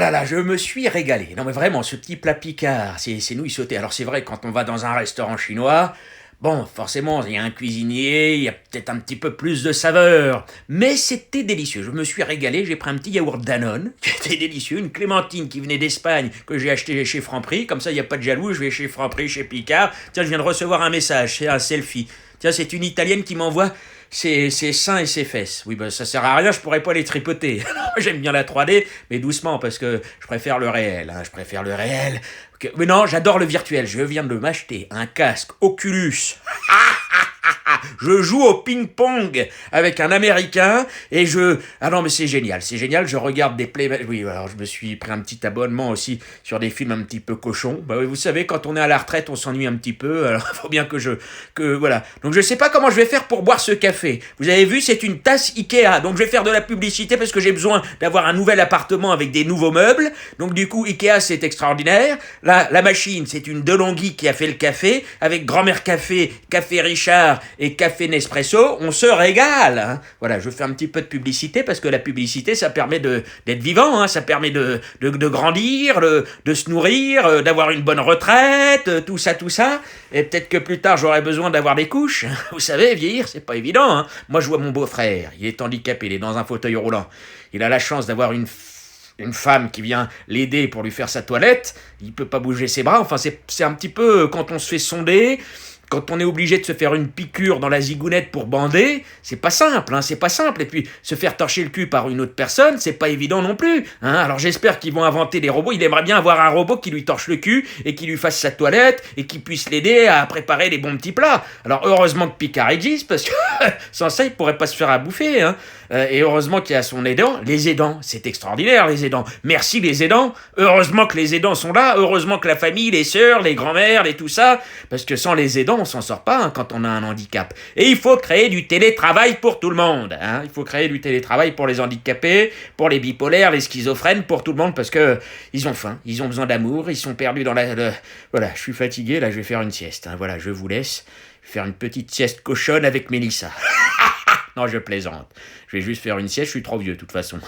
là là, je me suis régalé. Non mais vraiment, ce petit plat Picard, c'est nouilles sautées. Alors c'est vrai, quand on va dans un restaurant chinois, bon, forcément, il y a un cuisinier, il y a peut-être un petit peu plus de saveur. Mais c'était délicieux, je me suis régalé, j'ai pris un petit yaourt Danone, qui était délicieux, une clémentine qui venait d'Espagne, que j'ai acheté chez Franprix, comme ça il n'y a pas de jaloux, je vais chez Franprix, chez Picard. Tiens, je viens de recevoir un message, c'est un selfie. Tiens, c'est une Italienne qui m'envoie ses seins et ses fesses. Oui, bah ça sert à rien, je pourrais pas les tripoter. J'aime bien la 3D, mais doucement, parce que je préfère le réel. Hein, je préfère le réel. Mais non, j'adore le virtuel. Je viens de m'acheter un casque Oculus. Je joue au ping-pong avec un Américain et je... Ah non, mais c'est génial, je regarde des plays... Oui, alors je me suis pris un petit abonnement aussi sur des films un petit peu cochons. Bah oui, vous savez, quand on est à la retraite, on s'ennuie un petit peu, alors il faut bien voilà. Donc je sais pas comment je vais faire pour boire ce café. Vous avez vu, c'est une tasse Ikea, donc je vais faire de la publicité parce que j'ai besoin d'avoir un nouvel appartement avec des nouveaux meubles. Donc du coup, Ikea, c'est extraordinaire. Là, la machine, c'est une DeLonghi qui a fait le café, avec Grand-Mère Café, Café Richard et Café Nespresso, on se régale. Hein. Voilà, je fais un petit peu de publicité parce que la publicité, ça permet d'être vivant, hein, ça permet de grandir, de se nourrir, d'avoir une bonne retraite, tout ça. Et peut-être que plus tard, j'aurai besoin d'avoir des couches. Vous savez, vieillir, c'est pas évident. Hein. Moi, je vois mon beau-frère, il est handicapé, il est dans un fauteuil roulant. Il a la chance d'avoir une femme qui vient l'aider pour lui faire sa toilette, il peut pas bouger ses bras, enfin c'est un petit peu quand on se fait sonder, quand on est obligé de se faire une piqûre dans la zigounette pour bander, c'est pas simple, hein, c'est pas simple. Et puis, se faire torcher le cul par une autre personne, c'est pas évident non plus. Hein. Alors j'espère qu'ils vont inventer des robots. Il aimerait bien avoir un robot qui lui torche le cul et qui lui fasse sa toilette et qui puisse l'aider à préparer des bons petits plats. Alors heureusement que Picard existe, parce que sans ça, il pourrait pas se faire à bouffer. Hein. Et heureusement qu'il y a son aidant. Les aidants, c'est extraordinaire, les aidants. Merci les aidants. Heureusement que les aidants sont là. Heureusement que la famille, les sœurs, les grands-mères, et tout ça. Parce que sans les aidants, on s'en sort pas hein, quand on a un handicap. Et il faut créer du télétravail pour tout le monde. Hein. Il faut créer du télétravail pour les handicapés, pour les bipolaires, les schizophrènes, pour tout le monde, parce que ils ont faim, ils ont besoin d'amour, ils sont perdus dans Voilà, je suis fatigué, là je vais faire une sieste. Hein. Voilà, je vous laisse faire une petite sieste cochonne avec Mélissa. Non, je plaisante. Je vais juste faire une sieste, je suis trop vieux de toute façon.